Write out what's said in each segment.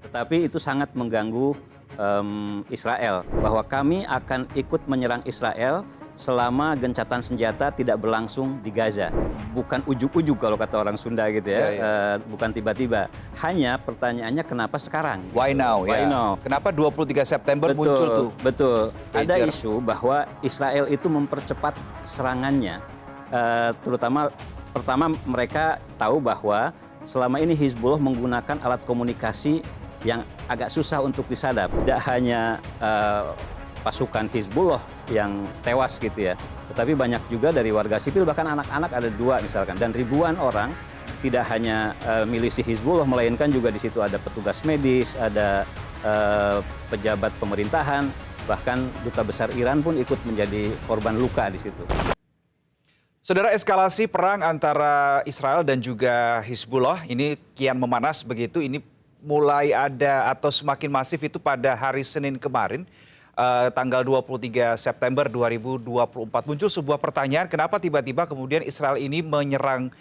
Tetapi itu sangat mengganggu Israel, bahwa kami akan ikut menyerang Israel selama gencatan senjata tidak berlangsung di Gaza. Bukan ujuk-ujuk kalau kata orang Sunda gitu ya, bukan tiba-tiba. Hanya pertanyaannya kenapa sekarang? Why now? Why ya. now? Kenapa 23 September muncul tuh? Betul. Ada Pager. isu bahwa Israel itu mempercepat serangannya, terutama pertama mereka tahu bahwa selama ini Hizbullah menggunakan alat komunikasi yang agak susah untuk disadap. Tidak hanya pasukan Hizbullah yang tewas gitu ya, tetapi banyak juga dari warga sipil, bahkan anak-anak ada 2 misalkan, dan ribuan orang. Tidak hanya milisi Hizbullah, melainkan juga di situ ada petugas medis, ada pejabat pemerintahan, bahkan duta besar Iran pun ikut menjadi korban luka di situ. Saudara, eskalasi perang antara Israel dan juga Hizbullah ini kian memanas begitu. Ini mulai ada atau semakin masif itu pada hari Senin kemarin, tanggal 23 September 2024. Muncul sebuah pertanyaan, kenapa tiba-tiba kemudian Israel ini menyerang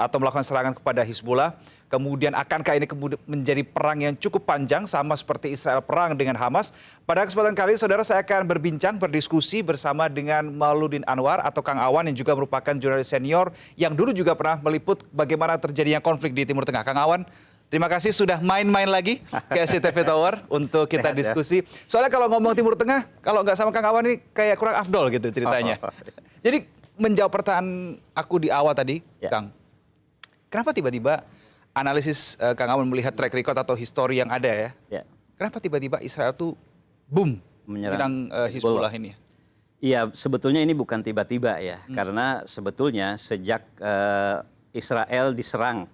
atau melakukan serangan kepada Hizbullah. Kemudian akankah ini menjadi perang yang cukup panjang sama seperti Israel perang dengan Hamas? Pada kesempatan kali ini, saudara, saya akan berdiskusi bersama dengan Mauludin Anwar atau Kang Awan yang juga merupakan jurnalis senior yang dulu juga pernah meliput bagaimana terjadinya konflik di Timur Tengah. Kang Awan, terima kasih sudah main-main lagi ke SCTV Tower untuk kita diskusi. Soalnya kalau ngomong Timur Tengah, kalau nggak sama Kang Awan ini kayak kurang afdol gitu ceritanya. Jadi menjawab pertanyaan aku di awal tadi, Kang, kenapa tiba-tiba analisis Kang Awan melihat track record atau histori yang ada ya? Kenapa tiba-tiba Israel tuh boom menyerang Hizbullah ini? Iya, sebetulnya ini bukan tiba-tiba ya, karena sebetulnya sejak Israel diserang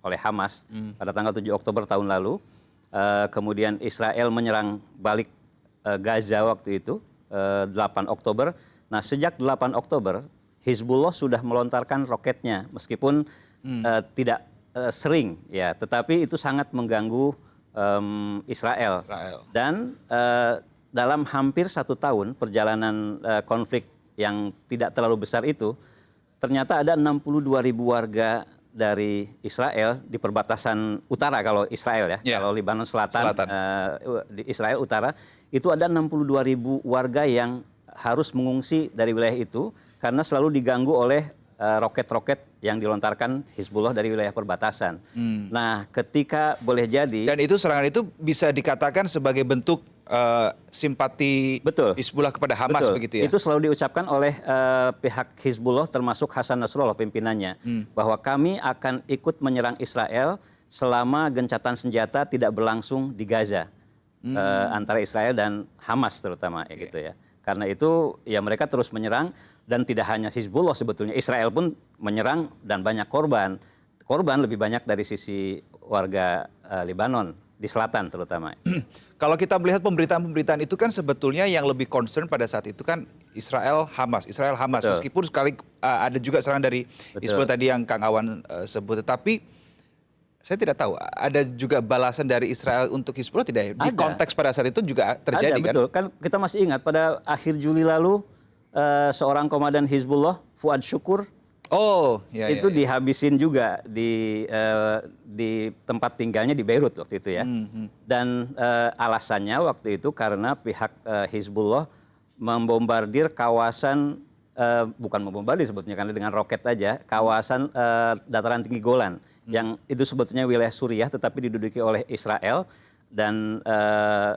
oleh Hamas pada tanggal 7 Oktober tahun lalu, kemudian Israel menyerang balik Gaza waktu itu 8 Oktober. Nah, sejak 8 Oktober Hizbullah sudah melontarkan roketnya, meskipun tidak sering ya, tetapi itu sangat mengganggu Israel. Dan dalam hampir 1 tahun perjalanan konflik yang tidak terlalu besar itu, ternyata ada 62.000 warga dari Israel di perbatasan utara, kalau Israel ya, kalau Lebanon Selatan. Di Israel Utara itu ada 62.000 warga yang harus mengungsi dari wilayah itu karena selalu diganggu oleh roket-roket yang dilontarkan Hizbullah dari wilayah perbatasan. Nah, ketika boleh jadi, dan itu serangan itu bisa dikatakan sebagai bentuk simpati Hizbullah kepada Hamas, begitu ya? Itu selalu diucapkan oleh pihak Hizbullah, termasuk Hasan Nasrullah pimpinannya, bahwa kami akan ikut menyerang Israel selama gencatan senjata tidak berlangsung di Gaza, antara Israel dan Hamas terutama, gitu ya. Karena itu ya mereka terus menyerang, dan tidak hanya Hizbullah sebetulnya, Israel pun menyerang dan banyak korban. Korban lebih banyak dari sisi warga Lebanon di selatan terutama. Kalau kita melihat pemberitaan-pemberitaan itu kan sebetulnya yang lebih concern pada saat itu kan Israel Hamas. Meskipun sekali ada juga serangan dari Hizbullah tadi yang Kang Awan sebut, tetapi saya tidak tahu ada juga balasan dari Israel untuk Hizbullah tidak? Di konteks pada saat itu juga terjadi kan? Betul. Kan kita masih ingat pada akhir Juli lalu seorang komandan Hizbullah, Fuad Syukur, itu dihabisin juga di tempat tinggalnya di Beirut waktu itu ya. Dan alasannya waktu itu karena pihak Hizbullah membombardir kawasan, bukan membombardir sebetulnya karena dengan roket aja, kawasan dataran tinggi Golan, yang itu sebetulnya wilayah Suriah tetapi diduduki oleh Israel. Dan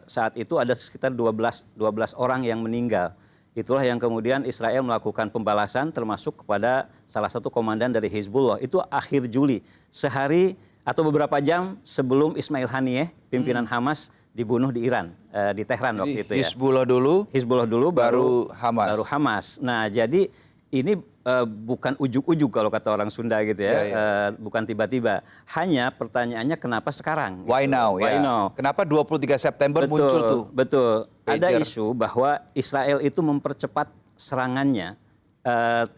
saat itu ada sekitar 12 orang yang meninggal. Itulah yang kemudian Israel melakukan pembalasan, termasuk kepada salah satu komandan dari Hizbullah. Itu akhir Juli, sehari atau beberapa jam sebelum Ismail Haniyeh, pimpinan Hamas, dibunuh di Iran, di Tehran waktu itu ya. Hizbullah dulu, baru Hamas. Nah, jadi ini bukan ujuk-ujuk kalau kata orang Sunda gitu ya, bukan tiba-tiba. Hanya pertanyaannya kenapa sekarang? Why now? Kenapa 23 September muncul tuh? Betul. Ada isu bahwa Israel itu mempercepat serangannya,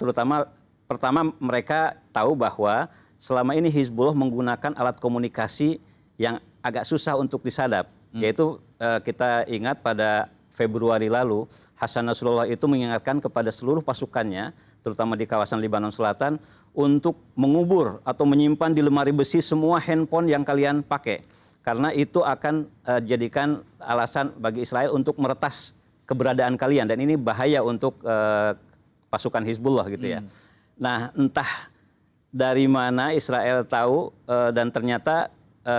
terutama pertama mereka tahu bahwa selama ini Hizbullah menggunakan alat komunikasi yang agak susah untuk disadap, yaitu kita ingat pada Februari lalu Hasan Nasrullah itu mengingatkan kepada seluruh pasukannya, terutama di kawasan Lebanon Selatan, untuk mengubur atau menyimpan di lemari besi semua handphone yang kalian pakai. karena itu akan jadikan alasan bagi Israel untuk meretas keberadaan kalian, dan ini bahaya untuk pasukan Hizbullah gitu ya. Nah, entah dari mana Israel tahu dan ternyata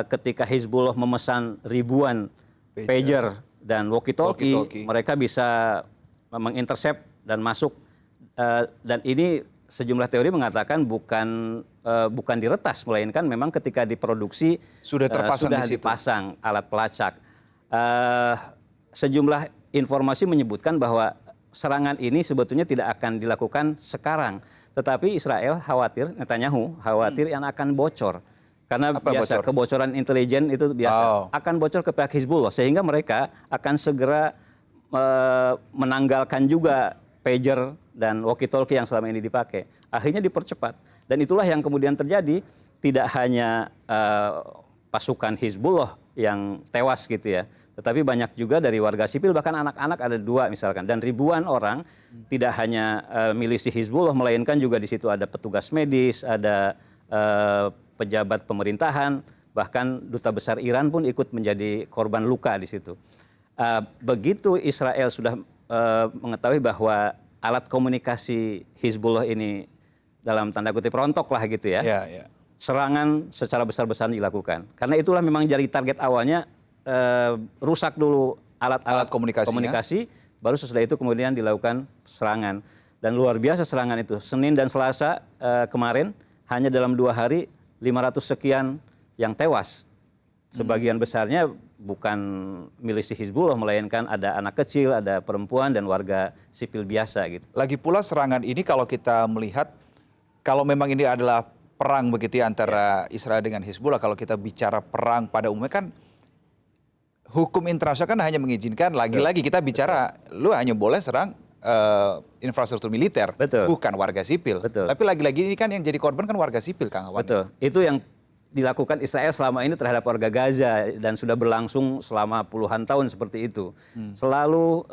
ketika Hizbullah memesan ribuan pager dan walkie-talkie, mereka bisa mengintercept dan masuk, dan ini sejumlah teori mengatakan bukan diretas, melainkan memang ketika diproduksi sudah terpasang sudah dipasang alat pelacak. Sejumlah informasi menyebutkan bahwa serangan ini sebetulnya tidak akan dilakukan sekarang, tetapi Israel khawatir, Netanyahu khawatir yang akan bocor. Karena biasa kebocoran intelijen itu biasa akan bocor ke pihak Hizbullah, sehingga mereka akan segera menanggalkan juga pager dan walkie-talkie yang selama ini dipakai. Akhirnya dipercepat, dan itulah yang kemudian terjadi. Tidak hanya pasukan Hizbullah yang tewas gitu ya, tetapi banyak juga dari warga sipil, bahkan anak-anak ada 2 misalkan, dan ribuan orang. Tidak hanya milisi Hizbullah, melainkan juga di situ ada petugas medis, ada pejabat pemerintahan, bahkan duta besar Iran pun ikut menjadi korban luka di situ. Begitu Israel sudah mengetahui bahwa alat komunikasi Hizbullah ini dalam tanda kutip rontok lah gitu ya, serangan secara besar-besaran dilakukan. Karena itulah memang jadi target awalnya, rusak dulu alat-alat komunikasi, baru sesudah itu kemudian dilakukan serangan. Dan luar biasa serangan itu. Senin dan Selasa kemarin, hanya dalam 2 hari 500 sekian yang tewas. Sebagian besarnya bukan milisi Hizbullah, melainkan ada anak kecil, ada perempuan, dan warga sipil biasa gitu. Lagi pula serangan ini kalau kita melihat, kalau memang ini adalah perang begitu ya antara Israel dengan Hizbullah, kalau kita bicara perang pada umumnya kan hukum internasional kan hanya mengizinkan, lagi-lagi kita bicara, lu hanya boleh serang infrastruktur militer, bukan warga sipil. Tapi lagi-lagi ini kan yang jadi korban kan warga sipil, Kang Awan. Betul, itu yang dilakukan Israel selama ini terhadap warga Gaza, dan sudah berlangsung selama puluhan tahun seperti itu. Selalu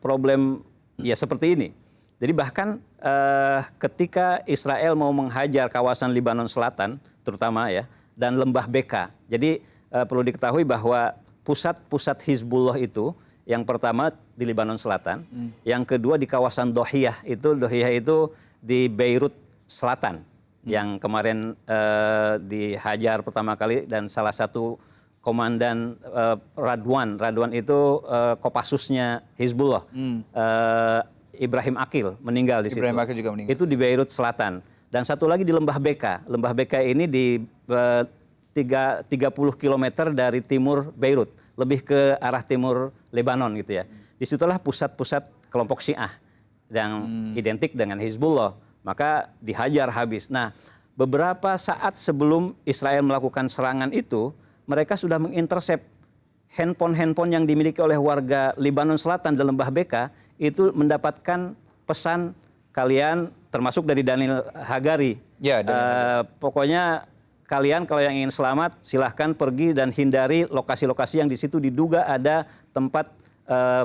problem ya seperti ini. Jadi bahkan ketika Israel mau menghajar kawasan Lebanon Selatan, terutama ya, dan lembah Beka. Jadi perlu diketahui bahwa pusat-pusat Hizbullah itu, yang pertama di Lebanon Selatan, yang kedua di kawasan Dohiyah itu di Beirut Selatan, yang kemarin dihajar pertama kali, dan salah satu komandan Radwan itu Kopassusnya Hizbullah, Ibrahim Akil meninggal di situ. Ibrahim Akil juga meninggal. Itu di Beirut Selatan. Dan satu lagi di Lembah Beka. Lembah Beka ini di 30 km dari timur Beirut, lebih ke arah timur Lebanon gitu ya. Disitulah pusat-pusat kelompok Syiah yang identik dengan Hizbullah. Maka dihajar habis. Nah, beberapa saat sebelum Israel melakukan serangan itu, mereka sudah mengintercept handphone yang dimiliki oleh warga Lebanon Selatan dan Lembah Beka, itu mendapatkan pesan kalian, termasuk dari Daniel Hagari. Pokoknya kalian kalau yang ingin selamat silahkan pergi dan hindari lokasi-lokasi yang di situ diduga ada tempat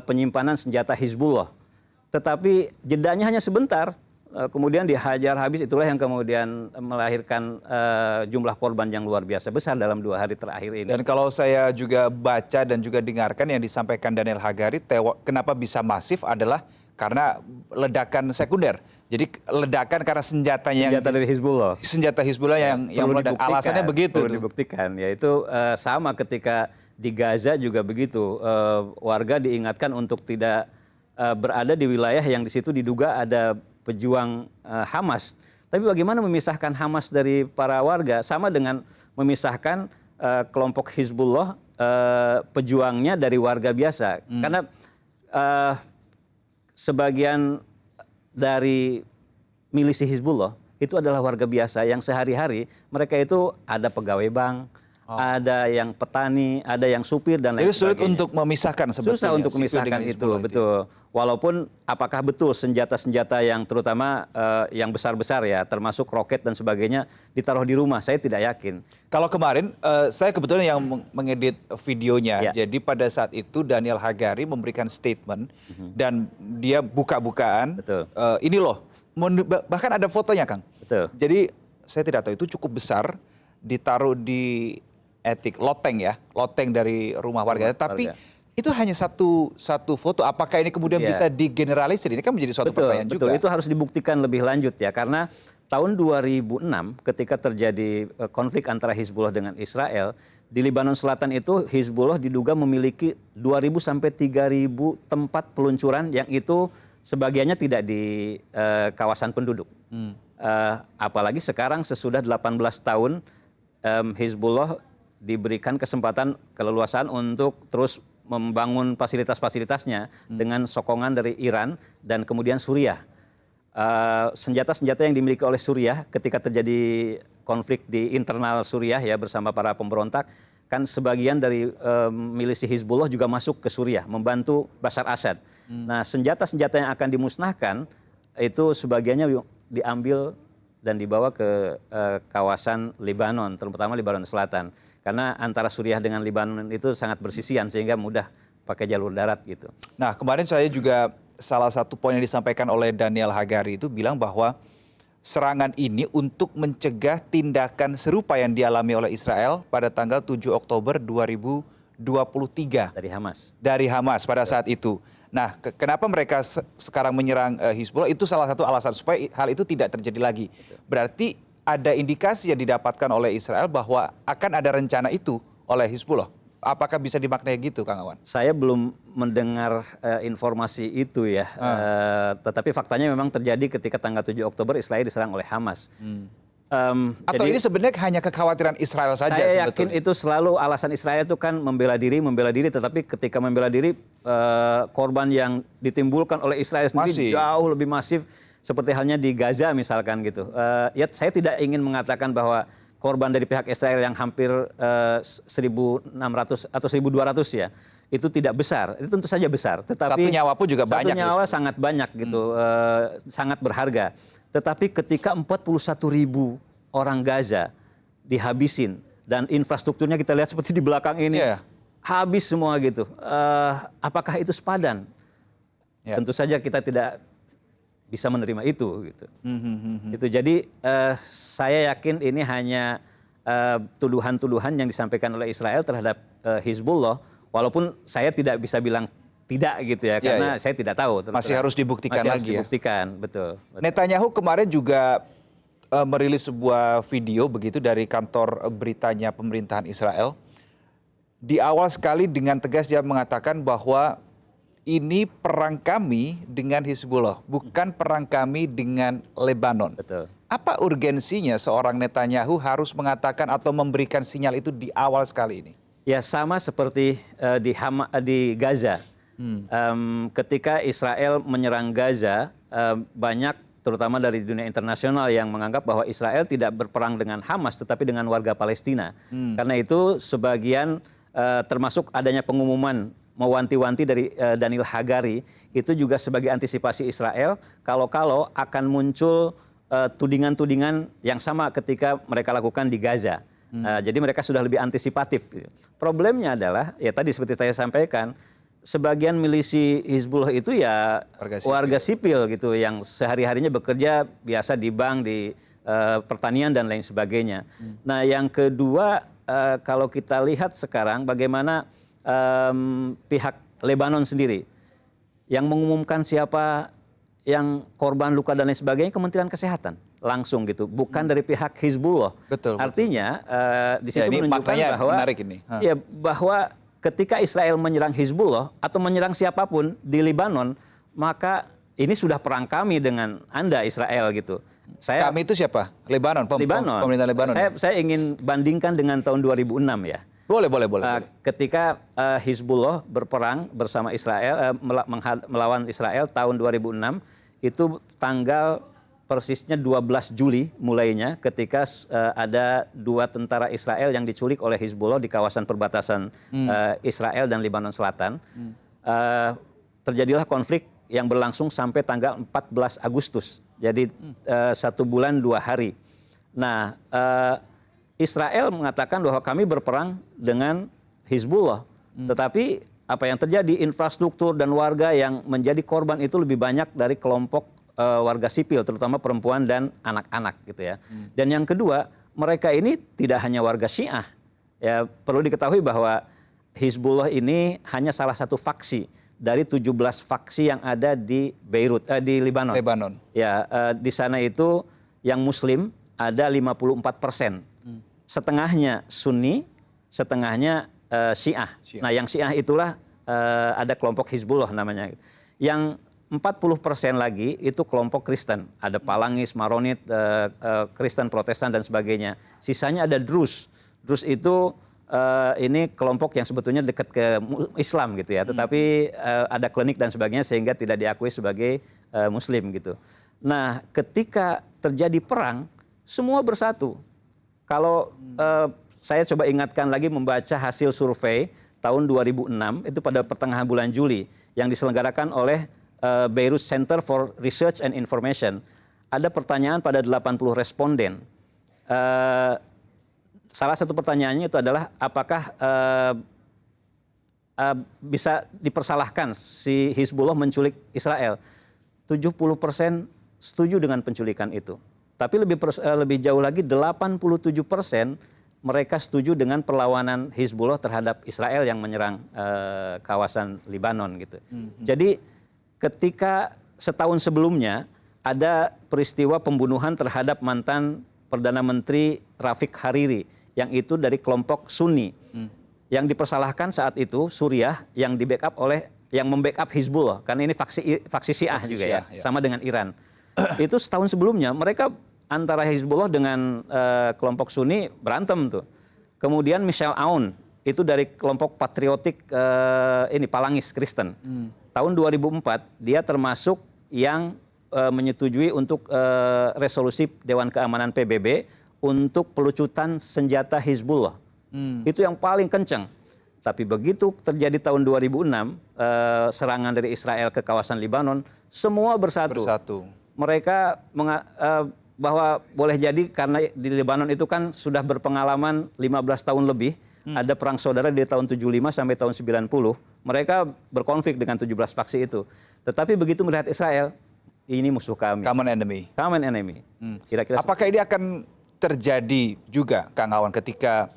penyimpanan senjata Hizbullah. Tetapi jedanya hanya sebentar. Kemudian dihajar habis, itulah yang kemudian melahirkan jumlah korban yang luar biasa besar dalam 2 hari terakhir ini. Dan kalau saya juga baca dan juga dengarkan yang disampaikan Daniel Hagari, kenapa bisa masif adalah karena ledakan sekunder. Jadi ledakan karena senjata dari Hizbullah. Senjata Hizbullah yang meledak. Alasannya begitu. Perlu dibuktikan. Yaitu sama ketika di Gaza juga begitu. Warga diingatkan untuk tidak berada di wilayah yang di situ diduga ada pejuang Hamas. Tapi bagaimana memisahkan Hamas dari para warga? Sama dengan memisahkan kelompok Hizbullah, pejuangnya dari warga biasa. Karena sebagian dari milisi Hizbullah itu adalah warga biasa yang sehari-hari mereka itu ada pegawai bank, ada yang petani, ada yang supir, dan lain sebagainya. Jadi sulit untuk memisahkan sebetulnya. Susah untuk memisahkan itu, betul. Walaupun apakah betul senjata-senjata yang terutama yang besar-besar ya, termasuk roket dan sebagainya, ditaruh di rumah, saya tidak yakin. Kalau kemarin, saya kebetulan yang mengedit videonya. Jadi pada saat itu Daniel Hagari memberikan statement dan dia buka-bukaan. Ini loh, bahkan ada fotonya, Kang. Betul. Jadi saya tidak tahu itu cukup besar, ditaruh di etik, loteng ya, loteng dari rumah warga. Tapi warga. itu hanya satu foto. Apakah ini kemudian Ya. bisa digeneralisir? Ini kan menjadi suatu pertanyaan Betul, juga. itu harus dibuktikan lebih lanjut ya, karena tahun 2006 ketika terjadi konflik antara Hizbullah dengan Israel, di Lebanon Selatan itu Hizbullah diduga memiliki 2.000 sampai 3.000 tempat peluncuran yang itu sebagiannya tidak di kawasan penduduk. Apalagi sekarang sesudah 18 tahun Hizbullah diberikan kesempatan keleluasaan untuk terus membangun fasilitas-fasilitasnya dengan sokongan dari Iran dan kemudian Suriah. Senjata-senjata yang dimiliki oleh Suriah ketika terjadi konflik di internal Suriah ya bersama para pemberontak, kan sebagian dari milisi Hizbullah juga masuk ke Suriah membantu Bashar Assad. Nah, senjata-senjata yang akan dimusnahkan itu sebagiannya diambil dan dibawa ke kawasan Lebanon, terutama Lebanon Selatan. Karena antara Suriah dengan Lebanon itu sangat bersisian sehingga mudah pakai jalur darat gitu. Nah, kemarin saya juga salah satu poin yang disampaikan oleh Daniel Hagari itu bilang bahwa serangan ini untuk mencegah tindakan serupa yang dialami oleh Israel pada tanggal 7 Oktober 2023. Dari Hamas Pada saat itu. Nah, kenapa mereka sekarang menyerang Hizbullah? Itu salah satu alasan supaya hal itu tidak terjadi lagi. Berarti ada indikasi yang didapatkan oleh Israel bahwa akan ada rencana itu oleh Hizbullah. Apakah bisa dimaknai gitu, Kang Awan? Saya belum mendengar informasi itu ya. Tetapi faktanya memang terjadi ketika tanggal 7 Oktober Israel diserang oleh Hamas. Atau jadi, ini sebenarnya hanya kekhawatiran Israel saja saya yakin sebetulnya? itu selalu alasan Israel itu kan membela diri, tetapi ketika membela diri korban yang ditimbulkan oleh Israel sendiri jauh lebih masif seperti halnya di Gaza misalkan gitu. Ya saya tidak ingin mengatakan bahwa korban dari pihak Israel yang hampir 1.600 atau 1.200 ya, itu tidak besar. Itu tentu saja besar. Tetapi satu nyawa pun juga banyak. Satu nyawa sangat banyak gitu, sangat berharga. Tetapi ketika 41.000 orang Gaza dihabisin dan infrastrukturnya kita lihat seperti di belakang ini habis semua gitu, apakah itu sepadan? Tentu saja kita tidak bisa menerima itu gitu. Itu jadi saya yakin ini hanya tuduhan-tuduhan yang disampaikan oleh Israel terhadap Hizbullah, walaupun saya tidak bisa bilang tidak gitu ya, karena saya tidak tahu. Masih harus dibuktikan masih lagi harus dibuktikan, betul. Netanyahu kemarin juga merilis sebuah video begitu dari kantor beritanya pemerintahan Israel. Di awal sekali dengan tegas dia mengatakan bahwa ini perang kami dengan Hizbullah, bukan perang kami dengan Lebanon. Betul. Apa urgensinya seorang Netanyahu harus mengatakan atau memberikan sinyal itu di awal sekali ini? Ya sama seperti di Gaza. Ketika Israel menyerang Gaza, banyak terutama dari dunia internasional yang menganggap bahwa Israel tidak berperang dengan Hamas tetapi dengan warga Palestina. Karena itu sebagian termasuk adanya pengumuman mewanti-wanti dari Daniel Hagari itu juga sebagai antisipasi Israel kalau akan muncul tudingan-tudingan yang sama ketika mereka lakukan di Gaza. Jadi mereka sudah lebih antisipatif. Problemnya adalah ya tadi seperti saya sampaikan, sebagian milisi Hizbullah itu ya warga sipil gitu yang sehari-harinya bekerja biasa di bank, di pertanian dan lain sebagainya. Nah, yang kedua kalau kita lihat sekarang bagaimana pihak Lebanon sendiri yang mengumumkan siapa yang korban luka dan lain sebagainya, Kementerian Kesehatan langsung gitu, bukan dari pihak Hizbullah. Betul. Artinya di situ menunjukkan bahwa ya bahwa ketika Israel menyerang Hizbullah atau menyerang siapapun di Lebanon, maka ini sudah perang kami dengan Anda Israel gitu. Kami itu siapa? Lebanon, pemerintah Lebanon. Saya ingin bandingkan dengan tahun 2006 ya. Boleh. Ketika Hizbullah berperang bersama Israel, melawan Israel tahun 2006, itu tanggal persisnya 12 Juli mulainya ketika ada 2 tentara Israel yang diculik oleh Hizbullah di kawasan perbatasan Israel dan Lebanon Selatan. Terjadilah konflik yang berlangsung sampai tanggal 14 Agustus. Jadi 1 bulan 2 hari. Nah, Israel mengatakan bahwa kami berperang dengan Hizbullah. Tetapi apa yang terjadi, infrastruktur dan warga yang menjadi korban itu lebih banyak dari kelompok warga sipil, terutama perempuan dan anak-anak gitu ya. Dan yang kedua, mereka ini tidak hanya warga Syiah, Ya, perlu diketahui bahwa Hizbullah ini hanya salah satu faksi dari 17 faksi yang ada di Beirut, di Lebanon. Ya, di sana itu yang Muslim ada 54%. Setengahnya Sunni, setengahnya Syiah. Nah, yang Syiah itulah ada kelompok Hizbullah namanya. Yang 40% lagi itu kelompok Kristen. Ada Palangis, Maronit, Kristen Protestan dan sebagainya. Sisanya ada Druze. Druze itu ini kelompok yang sebetulnya dekat ke Islam gitu ya. Tetapi ada klinik dan sebagainya sehingga tidak diakui sebagai Muslim gitu. Nah, ketika terjadi perang, semua bersatu. Kalau saya coba ingatkan lagi membaca hasil survei tahun 2006 itu pada pertengahan bulan Juli yang diselenggarakan oleh Beirut Center for Research and Information. Ada pertanyaan pada 80 responden. Salah satu pertanyaannya itu adalah apakah bisa dipersalahkan si Hizbullah menculik Israel. 70% setuju dengan penculikan itu. Tapi lebih jauh lagi 87% mereka setuju dengan perlawanan Hizbullah terhadap Israel yang menyerang kawasan Lebanon gitu. Jadi ketika setahun sebelumnya ada peristiwa pembunuhan terhadap mantan Perdana Menteri Rafiq Hariri yang itu dari kelompok Sunni. Yang dipersalahkan saat itu Suriah yang membackup Hizbullah karena ini faksi Syiah juga ya, sama dengan Iran. Itu setahun sebelumnya mereka antara Hizbullah dengan kelompok Sunni berantem tuh. Kemudian Michel Aoun itu dari kelompok patriotik Palangis Kristen. Tahun 2004 dia termasuk yang menyetujui untuk resolusi Dewan Keamanan PBB untuk pelucutan senjata Hizbullah. Itu yang paling kencang. Tapi begitu terjadi tahun 2006 serangan dari Israel ke kawasan Lebanon, semua bersatu. Mereka bahwa boleh jadi karena di Lebanon itu kan sudah berpengalaman 15 tahun lebih, ada perang saudara dari tahun 75 sampai tahun 90. Mereka berkonflik dengan 17 faksi itu. Tetapi begitu melihat Israel, ini musuh kami. Common enemy. Common enemy. Kira-kira apakah ini akan terjadi juga, Kang Awan, ketika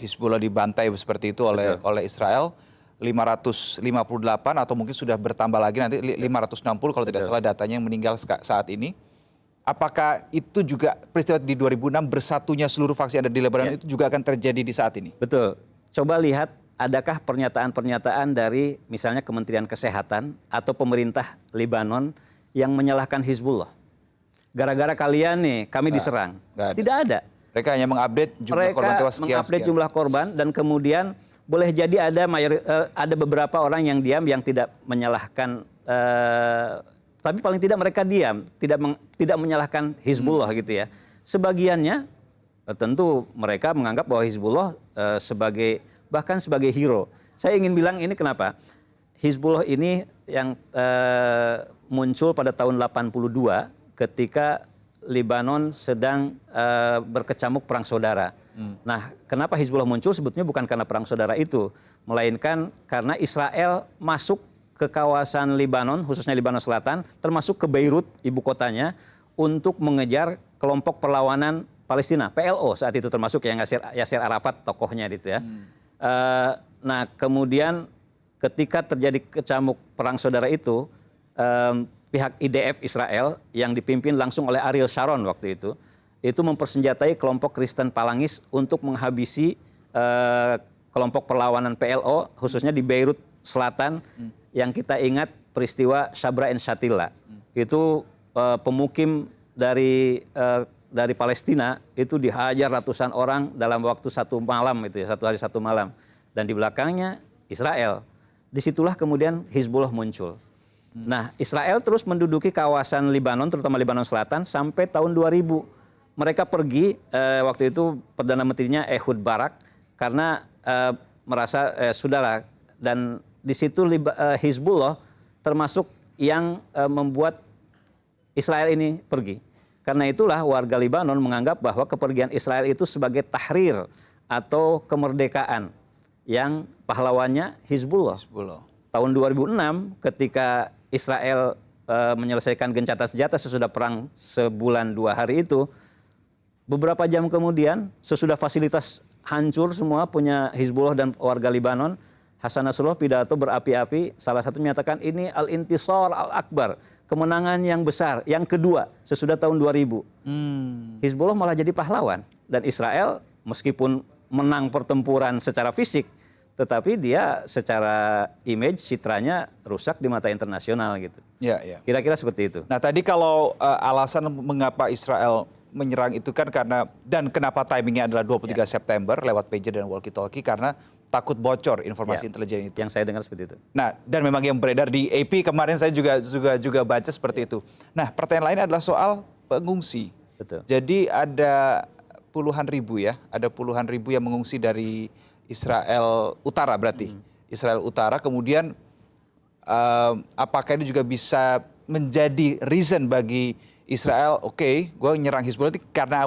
Hizbullah dibantai seperti itu oleh Israel, 558 atau mungkin sudah bertambah lagi nanti 560 kalau tidak salah datanya yang meninggal saat ini. Apakah itu juga peristiwa di 2006 bersatunya seluruh faksi yang ada di Lebanon itu juga akan terjadi di saat ini? Betul. Coba lihat adakah pernyataan-pernyataan dari misalnya Kementerian Kesehatan atau pemerintah Lebanon yang menyalahkan Hizbullah. Gara-gara kalian nih kami diserang. Tidak ada. Mereka hanya mengupdate jumlah korban tewas sekian. Mengupdate jumlah korban dan kemudian boleh jadi ada beberapa orang yang diam yang tidak menyalahkan, tapi paling tidak mereka diam, tidak menyalahkan Hizbullah gitu ya. Sebagiannya tentu mereka menganggap bahwa Hizbullah bahkan sebagai hero. Saya ingin bilang ini kenapa? Hizbullah ini yang muncul pada tahun 82 ketika Lebanon sedang berkecamuk perang saudara. Nah, kenapa Hizbullah muncul? Sebetulnya bukan karena perang saudara itu, melainkan karena Israel masuk ke kawasan Lebanon, khususnya Lebanon Selatan, termasuk ke Beirut, ibu kotanya, untuk mengejar kelompok perlawanan Palestina, PLO saat itu termasuk yang Yasser Arafat tokohnya gitu ya. Nah, kemudian ketika terjadi kecamuk perang saudara itu, pihak IDF Israel yang dipimpin langsung oleh Ariel Sharon waktu itu mempersenjatai kelompok Kristen Palangis untuk menghabisi kelompok perlawanan PLO, khususnya di Beirut Selatan, yang kita ingat peristiwa Sabra and Shatila. Itu pemukim dari Palestina itu dihajar ratusan orang dalam waktu satu malam itu ya, satu hari satu malam. Dan di belakangnya Israel. Disitulah kemudian Hizbullah muncul. Nah, Israel terus menduduki kawasan Lebanon, terutama Lebanon Selatan, sampai tahun 2000. Mereka pergi, waktu itu Perdana Menterinya Ehud Barak, karena merasa sudahlah. Dan di situ Hizbullah termasuk yang membuat Israel ini pergi. Karena itulah warga Lebanon menganggap bahwa kepergian Israel itu sebagai tahrir atau kemerdekaan yang pahlawannya Hizbullah. Tahun 2006 ketika Israel menyelesaikan gencatan senjata sesudah perang sebulan 2 hari itu, beberapa jam kemudian sesudah fasilitas hancur semua punya Hizbullah dan warga Libanon. Hasan Nasrullah pidato berapi-api, salah satu menyatakan ini al-intisar al-akbar, kemenangan yang besar, yang kedua sesudah tahun 2000. Hizbullah malah jadi pahlawan dan Israel meskipun menang pertempuran secara fisik, tetapi dia secara image, citranya rusak di mata internasional gitu. Ya, ya. Kira-kira seperti itu. Nah tadi kalau alasan mengapa Israel menyerang itu kan karena, dan kenapa timingnya adalah 23 September lewat pager dan walkie-talkie, karena takut bocor informasi intelijen itu. Yang saya dengar seperti itu. Nah, dan memang yang beredar di AP kemarin saya juga baca seperti itu. Nah, pertanyaan lain adalah soal pengungsi. Betul. Jadi ada puluhan ribu yang mengungsi dari Israel Utara berarti. Israel Utara, kemudian apakah ini juga bisa menjadi reason bagi Israel, oke, gue nyerang Hizbullah karena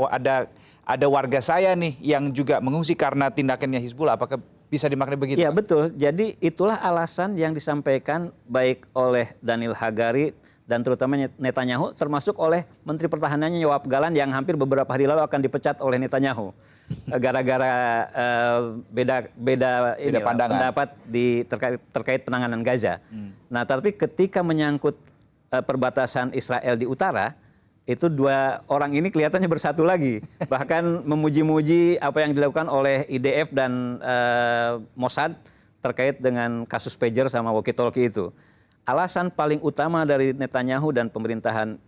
ada warga saya nih yang juga mengungsi karena tindakannya Hizbullah. Apakah bisa dimaknai begitu? Iya betul. Jadi itulah alasan yang disampaikan baik oleh Daniel Hagari dan terutama Netanyahu, termasuk oleh Menteri Pertahanannya Yoav Galan yang hampir beberapa hari lalu akan dipecat oleh Netanyahu gara-gara beda pendapat terkait penanganan Gaza. Nah, tapi ketika menyangkut perbatasan Israel di utara, itu dua orang ini kelihatannya bersatu lagi. Bahkan memuji-muji apa yang dilakukan oleh IDF dan Mossad terkait dengan kasus pager sama walkie-talkie itu. Alasan paling utama dari Netanyahu dan pemerintahan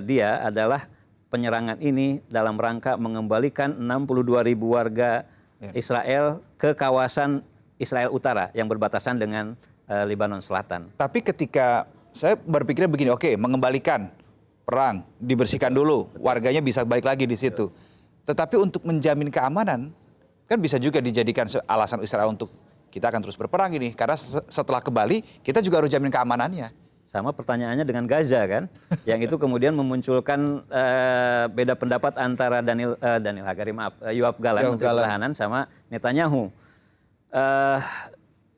dia adalah penyerangan ini dalam rangka mengembalikan 62.000 warga Israel ke kawasan Israel Utara yang berbatasan dengan Lebanon Selatan. Tapi ketika saya berpikirnya begini, oke, mengembalikan perang, dibersihkan dulu, warganya bisa balik lagi di situ. Tetapi untuk menjamin keamanan, kan bisa juga dijadikan alasan Israel untuk kita akan terus berperang ini. Karena setelah kembali, kita juga harus jamin keamanannya. Sama pertanyaannya dengan Gaza kan, yang itu kemudian memunculkan beda pendapat antara Daniel Hagari, Yoav Galan, Menteri Pertahanan, sama Netanyahu.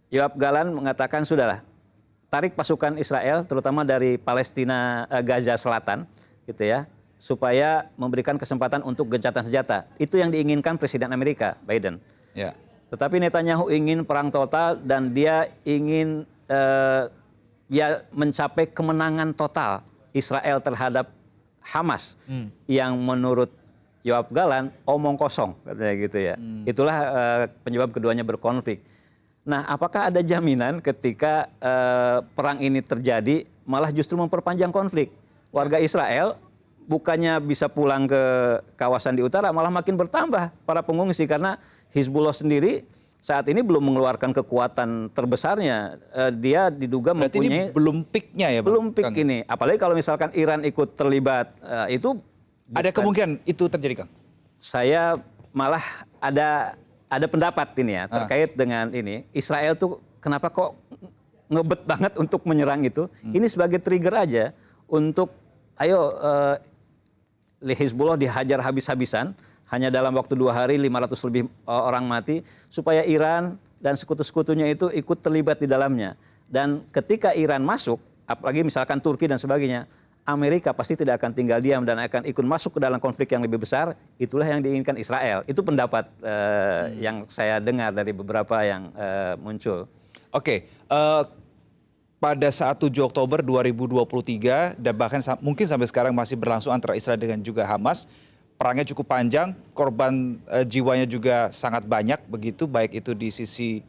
Yoav Galan mengatakan sudahlah, tarik pasukan Israel, terutama dari Palestina, Gaza Selatan, gitu ya, supaya memberikan kesempatan untuk gencatan senjata. Itu yang diinginkan Presiden Amerika, Biden. Ya. Tetapi Netanyahu ingin perang total dan dia ingin mencapai kemenangan total Israel terhadap Hamas yang menurut Yoav Galan omong kosong, katanya gitu ya. Itulah penyebab keduanya berkonflik. Nah, apakah ada jaminan ketika perang ini terjadi malah justru memperpanjang konflik? Warga Israel bukannya bisa pulang ke kawasan di utara, malah makin bertambah para pengungsi karena Hizbullah sendiri saat ini belum mengeluarkan kekuatan terbesarnya. Dia diduga berarti mempunyai... ini belum peaknya ya Bang? Belum peak ini. Apalagi kalau misalkan Iran ikut terlibat, itu... Ada kemungkinan itu terjadi, Kang? Saya malah ada pendapat ini ya, terkait dengan ini. Israel tuh kenapa kok ngebet banget untuk menyerang itu. Ini sebagai trigger aja untuk, ayo Hizbullah dihajar habis-habisan. Hanya dalam waktu 2 hari 500 lebih orang mati, supaya Iran dan sekutu-sekutunya itu ikut terlibat di dalamnya. Dan ketika Iran masuk, apalagi misalkan Turki dan sebagainya, Amerika pasti tidak akan tinggal diam dan akan ikut masuk ke dalam konflik yang lebih besar. Itulah yang diinginkan Israel. Itu pendapat yang saya dengar dari beberapa yang muncul. Oke, pada saat 7 Oktober 2023 dan bahkan mungkin sampai sekarang masih berlangsung antara Israel dengan juga Hamas. Perangnya cukup panjang, korban jiwanya juga sangat banyak begitu, baik itu di sisi,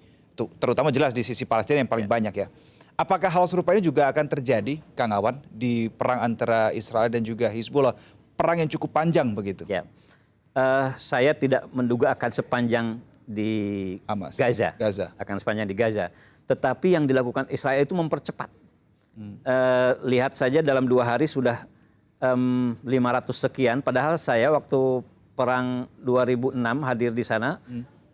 terutama jelas di sisi Palestina yang paling banyak ya. Apakah hal serupa ini juga akan terjadi, Kang Awan, di perang antara Israel dan juga Hizbullah? Perang yang cukup panjang begitu. Ya, saya tidak menduga akan sepanjang di Hamas. Gaza. Akan sepanjang di Gaza. Tetapi yang dilakukan Israel itu mempercepat. Lihat saja dalam 2 hari sudah 500 sekian, padahal saya waktu perang 2006 hadir di sana,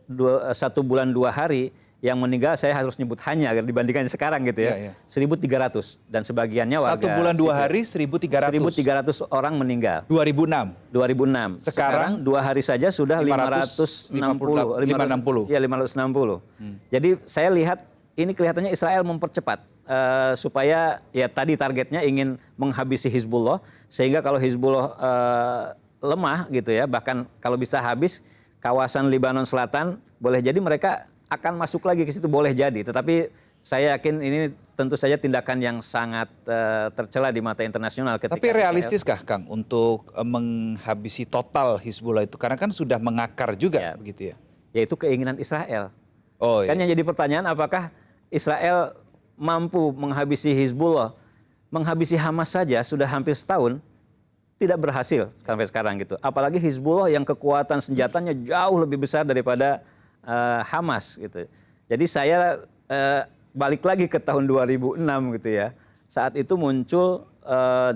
1 bulan 2 hari, yang meninggal saya harus nyebut hanya dibandingkan sekarang gitu ya, 1.300 dan sebagiannya warga. 1 bulan 2 hari 1.300 orang meninggal. 2006. Sekarang 2 hari saja sudah 560. Ya 560. Jadi saya lihat ini kelihatannya Israel mempercepat. Supaya ya tadi targetnya ingin menghabisi Hizbullah, sehingga kalau Hizbullah lemah gitu ya, bahkan kalau bisa habis kawasan Libanon Selatan, boleh jadi mereka akan masuk lagi ke situ, boleh jadi. Tetapi saya yakin ini tentu saja tindakan yang sangat tercela di mata internasional. Ketika Tapi realistiskah Kang untuk menghabisi total Hizbullah itu? Karena kan sudah mengakar juga Ya. begitu ya. Yaitu keinginan Israel. Oh Kan iya. yang jadi pertanyaan, apakah Israel mampu menghabisi Hizbullah? Menghabisi Hamas saja sudah hampir setahun, tidak berhasil sampai sekarang gitu. Apalagi Hizbullah yang kekuatan senjatanya jauh lebih besar daripada Hamas gitu. Jadi saya balik lagi ke tahun 2006 gitu ya. Saat itu muncul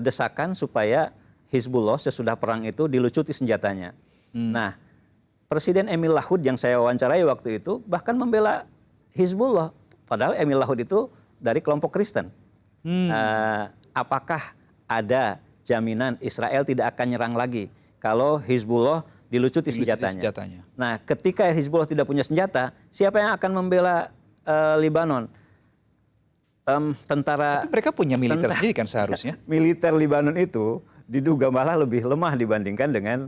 desakan supaya Hizbullah sesudah perang itu dilucuti senjatanya. Nah, Presiden Emil Lahud yang saya wawancarai waktu itu bahkan membela Hizbullah. Padahal Emil Lahud itu dari kelompok Kristen. Apakah ada jaminan Israel tidak akan nyerang lagi kalau Hizbullah dilucuti senjatanya? Nah, ketika Hizbullah tidak punya senjata, siapa yang akan membela Libanon? Tapi mereka punya militer sendiri kan seharusnya. Militer Libanon itu diduga malah lebih lemah dibandingkan dengan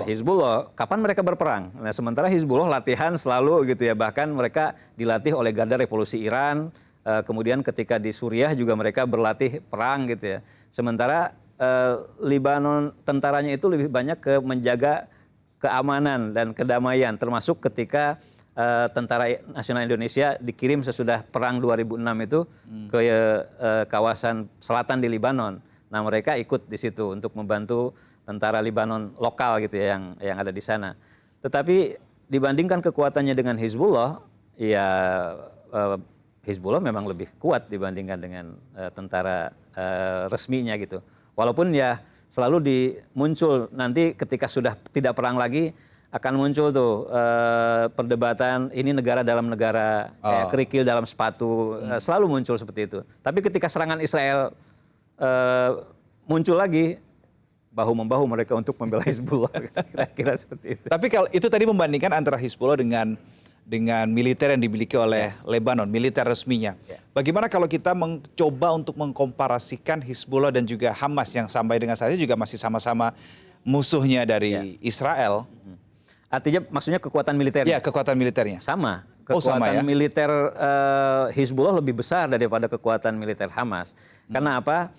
Hizbullah. Kapan mereka berperang? Nah, sementara Hizbullah latihan selalu gitu ya. Bahkan mereka dilatih oleh Garda Revolusi Iran. Kemudian ketika di Suriah juga mereka berlatih perang gitu ya. Sementara Libanon tentaranya itu lebih banyak ke menjaga keamanan dan kedamaian. Termasuk ketika Tentara Nasional Indonesia dikirim sesudah perang 2006 itu ke kawasan selatan di Libanon. Nah, mereka ikut di situ untuk membantu tentara Libanon lokal gitu ya yang ada di sana. Tetapi dibandingkan kekuatannya dengan Hizbullah, ya Hizbullah memang lebih kuat dibandingkan dengan tentara resminya gitu. Walaupun ya selalu muncul nanti ketika sudah tidak perang lagi akan muncul tuh perdebatan ini negara dalam negara, kayak kerikil dalam sepatu, selalu muncul seperti itu. Tapi ketika serangan Israel muncul lagi, bahu-membahu mereka untuk membela Hizbullah, kira-kira seperti itu. Tapi kalau itu tadi membandingkan antara Hizbullah dengan militer yang dimiliki oleh Lebanon, militer resminya. Bagaimana kalau kita mencoba untuk mengkomparasikan Hizbullah dan juga Hamas yang sampai dengan saat ini juga masih sama-sama musuhnya dari Israel? Artinya maksudnya kekuatan militernya? Ya, kekuatan militernya. Sama. Sama Kekuatan ya? militer Hizbullah lebih besar daripada kekuatan militer Hamas. Karena apa?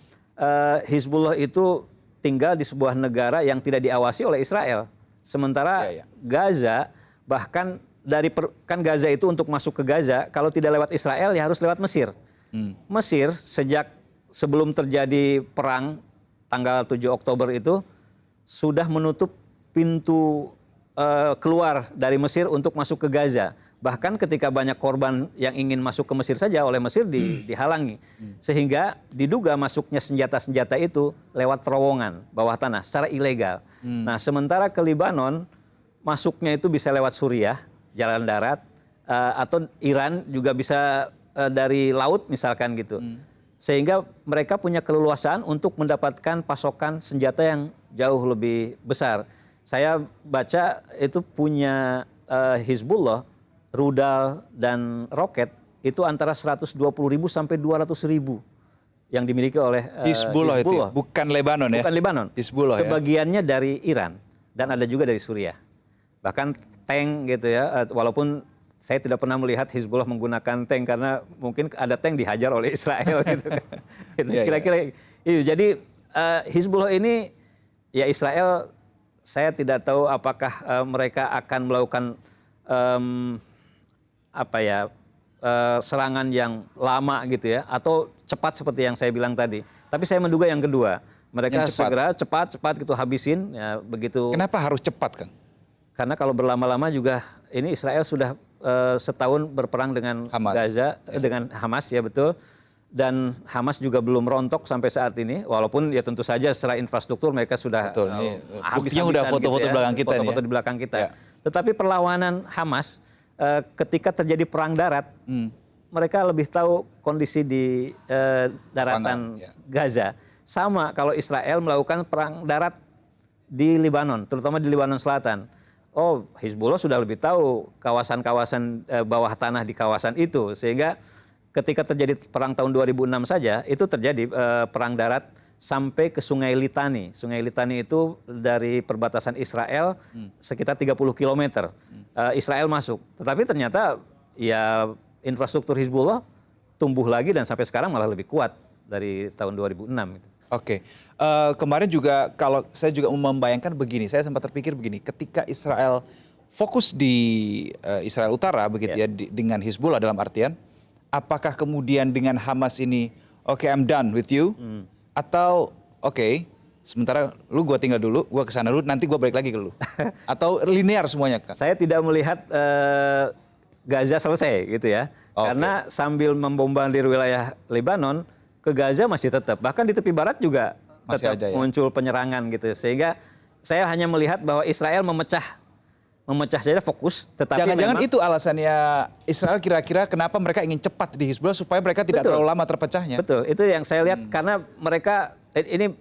Hizbullah itu tinggal di sebuah negara yang tidak diawasi oleh Israel. Sementara Gaza bahkan kan Gaza itu untuk masuk ke Gaza, kalau tidak lewat Israel ya harus lewat Mesir. Mesir sejak sebelum terjadi perang tanggal 7 Oktober itu sudah menutup pintu keluar dari Mesir untuk masuk ke Gaza. Bahkan ketika banyak korban yang ingin masuk ke Mesir saja oleh Mesir dihalangi. Sehingga diduga masuknya senjata-senjata itu lewat terowongan bawah tanah secara ilegal. Nah, sementara ke Libanon masuknya itu bisa lewat Suriah, jalan darat, atau Iran juga bisa dari laut misalkan gitu. Sehingga mereka punya keleluasaan untuk mendapatkan pasokan senjata yang jauh lebih besar. Saya baca itu punya Hizbullah, rudal dan roket itu antara 120.000 sampai 200.000 yang dimiliki oleh Hizbullah itu ya? Bukan Lebanon ya? Bukan Lebanon. Hizbullah Sebagiannya dari Iran dan ada juga dari Suriah. Bahkan tank gitu ya, walaupun saya tidak pernah melihat Hizbullah menggunakan tank karena mungkin ada tank dihajar oleh Israel gitu. Kira-kira itu. Jadi Hizbullah ini ya Israel, saya tidak tahu apakah mereka akan melakukan serangan yang lama gitu ya, atau cepat seperti yang saya bilang tadi. Tapi saya menduga yang kedua, mereka segera cepat gitu habisin ya begitu. Kenapa harus cepat, Kang? Karena kalau berlama-lama juga ini Israel sudah setahun berperang dengan Gaza, dengan Hamas ya betul. Dan Hamas juga belum rontok sampai saat ini, walaupun ya tentu saja secara infrastruktur mereka sudah habis-habisan udah foto-foto gitu ya, belakang kita, foto-foto di belakang kita. Tetapi perlawanan Hamas ketika terjadi perang darat, mereka lebih tahu kondisi di daratan Gaza. Sama kalau Israel melakukan perang darat di Libanon, terutama di Libanon Selatan. Oh, Hizbullah sudah lebih tahu kawasan-kawasan bawah tanah di kawasan itu, sehingga ketika terjadi perang tahun 2006 saja, itu terjadi perang darat sampai ke Sungai Litani. Sungai Litani itu dari perbatasan Israel sekitar 30 km. Israel masuk. Tetapi ternyata ya infrastruktur Hizbullah tumbuh lagi dan sampai sekarang malah lebih kuat dari tahun 2006. Gitu. Oke, kemarin juga kalau saya juga membayangkan begini, saya sempat terpikir begini, ketika Israel fokus di Israel Utara begitu ya dengan Hizbullah dalam artian, apakah kemudian dengan Hamas ini, oke, I'm done with you, atau oke, sementara lu gua tinggal dulu, gua kesana dulu, nanti gua balik lagi ke lu, atau linear semuanya, Kak? Saya tidak melihat Gaza selesai gitu ya, karena sambil membombardir wilayah Lebanon, ke Gaza masih tetap, bahkan di tepi barat juga tetap muncul penyerangan gitu, sehingga saya hanya melihat bahwa Israel memecah saja fokus, tetapi jangan-jangan itu alasannya Israel kira-kira kenapa mereka ingin cepat di Hizbullah supaya mereka tidak terlalu lama terpecahnya. Betul, itu yang saya lihat karena mereka ini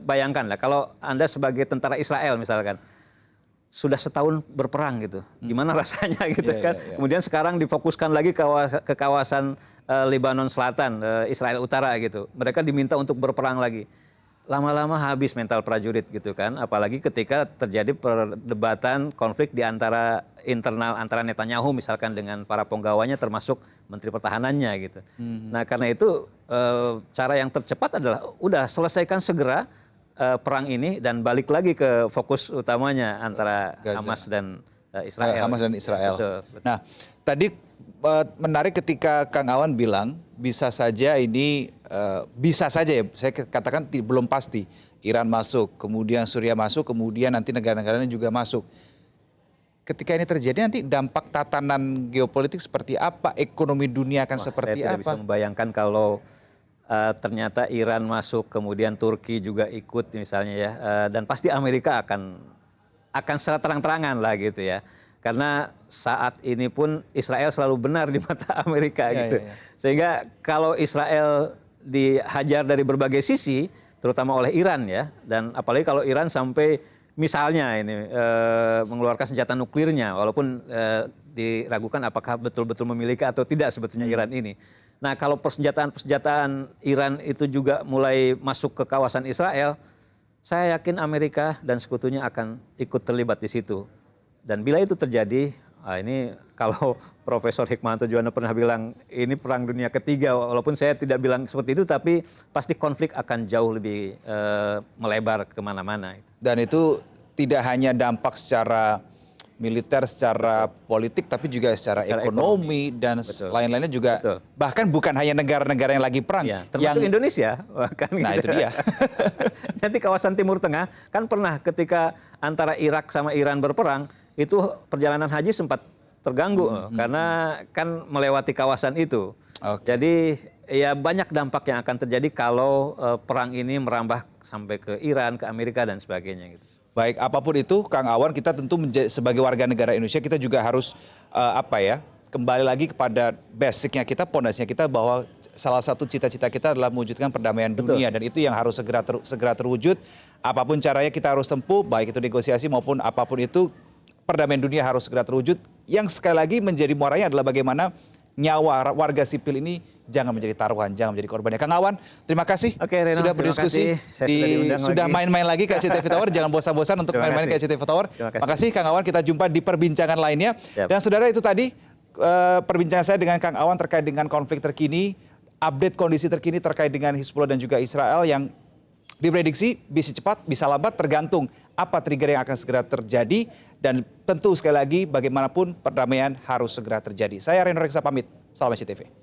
bayangkan lah kalau Anda sebagai tentara Israel misalkan sudah setahun berperang gitu, gimana rasanya gitu kan. Kemudian sekarang difokuskan lagi ke kawasan Lebanon Selatan, Israel Utara gitu. Mereka diminta untuk berperang lagi. Lama-lama habis mental prajurit gitu kan. Apalagi ketika terjadi perdebatan konflik di antara internal antara Netanyahu misalkan dengan para penggawanya termasuk Menteri Pertahanannya gitu. Nah karena itu cara yang tercepat adalah udah selesaikan segera perang ini dan balik lagi ke fokus utamanya antara Gaza. Hamas dan Israel. Hamas dan Israel. Betul. Nah, tadi menarik ketika Kang Awan bilang bisa saja ini bisa saja ya, saya katakan belum pasti. Iran masuk, kemudian Suriah masuk, kemudian nanti negara-negara lain juga masuk. Ketika ini terjadi nanti dampak tatanan geopolitik seperti apa, ekonomi dunia akan seperti saya apa? Saya tidak bisa membayangkan kalau ternyata Iran masuk, kemudian Turki juga ikut misalnya ya, dan pasti Amerika akan secara terang-terangan lah gitu ya, karena saat ini pun Israel selalu benar di mata Amerika gitu, sehingga kalau Israel dihajar dari berbagai sisi, terutama oleh Iran ya, dan apalagi kalau Iran sampai misalnya ini mengeluarkan senjata nuklirnya, walaupun diragukan apakah betul-betul memiliki atau tidak sebetulnya Iran ini. Nah kalau persenjataan Iran itu juga mulai masuk ke kawasan Israel, saya yakin Amerika dan sekutunya akan ikut terlibat di situ. Dan bila itu terjadi, ini kalau Profesor Hikmahanto Juwana pernah bilang ini perang dunia ketiga, walaupun saya tidak bilang seperti itu, tapi pasti konflik akan jauh lebih melebar kemana-mana. Dan itu tidak hanya dampak secara militer, secara politik, tapi juga secara ekonomi dan lain-lainnya juga. Bahkan bukan hanya negara-negara yang lagi perang. Ya, termasuk Indonesia. Kan nah gitu. itu dia. Nanti kawasan Timur Tengah, kan pernah ketika antara Irak sama Iran berperang, itu perjalanan haji sempat terganggu. Karena kan melewati kawasan itu. Jadi ya banyak dampak yang akan terjadi kalau perang ini merambah sampai ke Iran, ke Amerika dan sebagainya gitu. Baik, apapun itu, Kang Awan, kita tentu sebagai warga negara Indonesia, kita juga harus kembali lagi kepada basicnya kita, pondasinya kita, bahwa salah satu cita-cita kita adalah mewujudkan perdamaian dunia, dan itu yang harus segera terwujud. Apapun caranya kita harus tempuh, baik itu negosiasi maupun apapun itu, perdamaian dunia harus segera terwujud. Yang sekali lagi menjadi muaranya adalah bagaimana nyawa warga sipil ini jangan menjadi taruhan, jangan menjadi korban. Kang Awan, terima kasih sudah berdiskusi, sudah main-main lagi ke SCTV Tower. Jangan bosan-bosan untuk main-main ke SCTV Tower. Terima kasih Kang Awan, kita jumpa di perbincangan lainnya. Dan saudara, itu tadi perbincangan saya dengan Kang Awan terkait dengan konflik terkini, update kondisi terkini terkait dengan Hizbullah dan juga Israel yang diprediksi bisa cepat, bisa lambat, tergantung apa trigger yang akan segera terjadi. Dan tentu sekali lagi bagaimanapun perdamaian harus segera terjadi. Saya Reno Reksa pamit, salam SCTV.